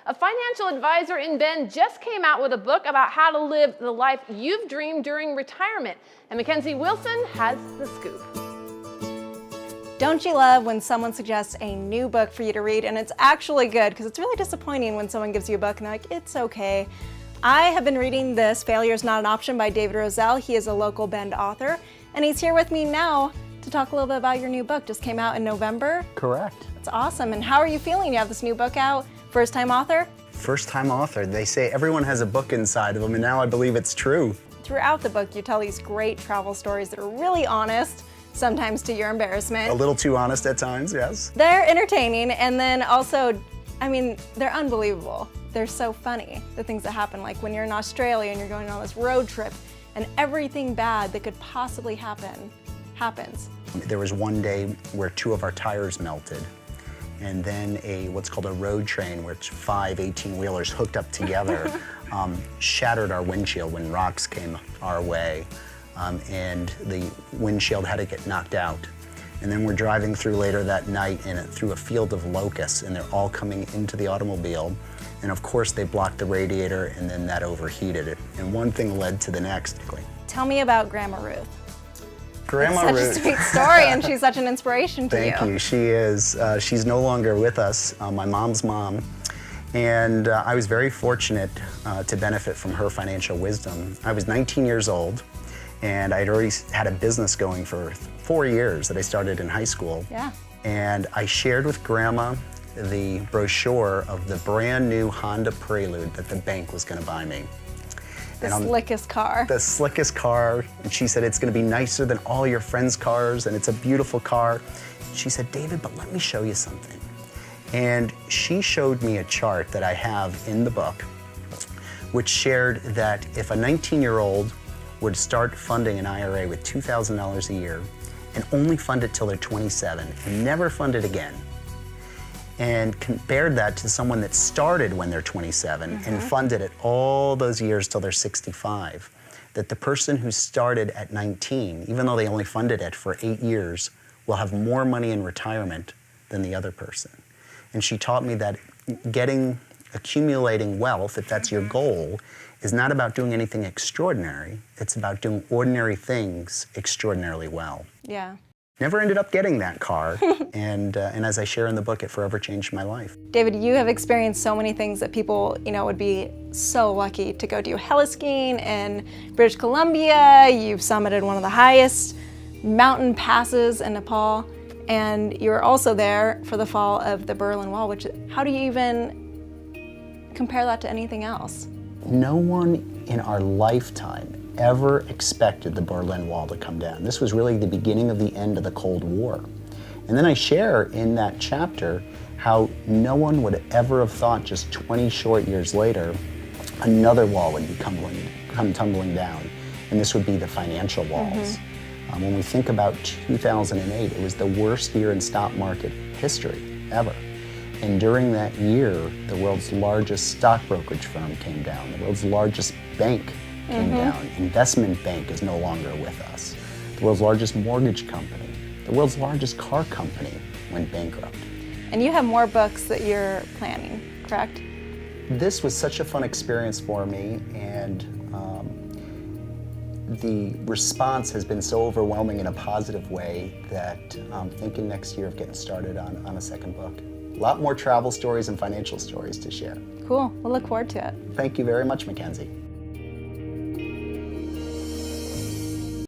A financial advisor in Bend just came out with a book about how to live the life you've dreamed during retirement. And Mackenzie Wilson has the scoop. Don't you love when someone suggests a new book for you to read and it's actually good? Because it's really disappointing when someone gives you a book and they're like, it's okay. I have been reading this, Failure is Not an Option by David Rosell. He is a local Bend author, and he's here with me now to talk a little bit about your new book. Just came out in November. Correct. It's awesome. And how are you feeling? You have this new book out, first-time author? First-time author. They say everyone has a book inside of them, and now I believe it's true. Throughout the book, you tell these great travel stories that are really honest, sometimes to your embarrassment. A little too honest at times, yes. They're entertaining, and then also, I mean, they're unbelievable. They're so funny, the things that happen, like when you're in Australia and you're going on this road trip and everything bad that could possibly happen happens. There was one day where 2 of our tires melted, and then what's called a road train, which 5 18-wheelers hooked up together, shattered our windshield when rocks came our way, and the windshield had to get knocked out. And then we're driving through later that night through a field of locusts, and they're all coming into the automobile. And of course they blocked the radiator, and then that overheated it. And one thing led to the next. Tell me about Grandma Ruth. Grandma Ruth. It's such a sweet story, and she's such an inspiration to you. Thank you. She is. She's no longer with us, my mom's mom. And I was very fortunate to benefit from her financial wisdom. I was 19 years old, and I'd already had a business going for 4 years that I started in high school. Yeah. And I shared with Grandma the brochure of the brand new Honda Prelude that the bank was going to buy me. The slickest car. The slickest car. And she said, it's going to be nicer than all your friends' cars, and it's a beautiful car. She said, David, but let me show you something. And she showed me a chart that I have in the book, which shared that if a 19-year-old would start funding an IRA with $2,000 a year and only fund it till they're 27 and never fund it again, and compared that to someone that started when they're 27 and funded it all those years till they're 65, that the person who started at 19, even though they only funded it for 8 years, will have more money in retirement than the other person. And she taught me that accumulating wealth, if that's your goal, is not about doing anything extraordinary. It's about doing ordinary things extraordinarily well. Yeah. Never ended up getting that car, and as I share in the book, it forever changed my life. David, you have experienced so many things that people, would be so lucky to go do. Heli-skiing in British Columbia, you've summited one of the highest mountain passes in Nepal, and you were also there for the fall of the Berlin Wall, how do you even compare that to anything else? No one in our lifetime ever expected the Berlin Wall to come down. This was really the beginning of the end of the Cold War. And then I share in that chapter how no one would ever have thought just 20 short years later another wall would come tumbling down, and this would be the financial walls. When we think about 2008, it was the worst year in stock market history ever. And during that year, the world's largest stock brokerage firm came down, the world's largest bank came down. Investment bank is no longer with us. The world's largest mortgage company, the world's largest car company went bankrupt. And you have more books that you're planning, correct? This was such a fun experience for me, and the response has been so overwhelming in a positive way that I'm thinking next year of getting started on a second book. A lot more travel stories and financial stories to share. Cool. We'll look forward to it. Thank you very much, Mackenzie.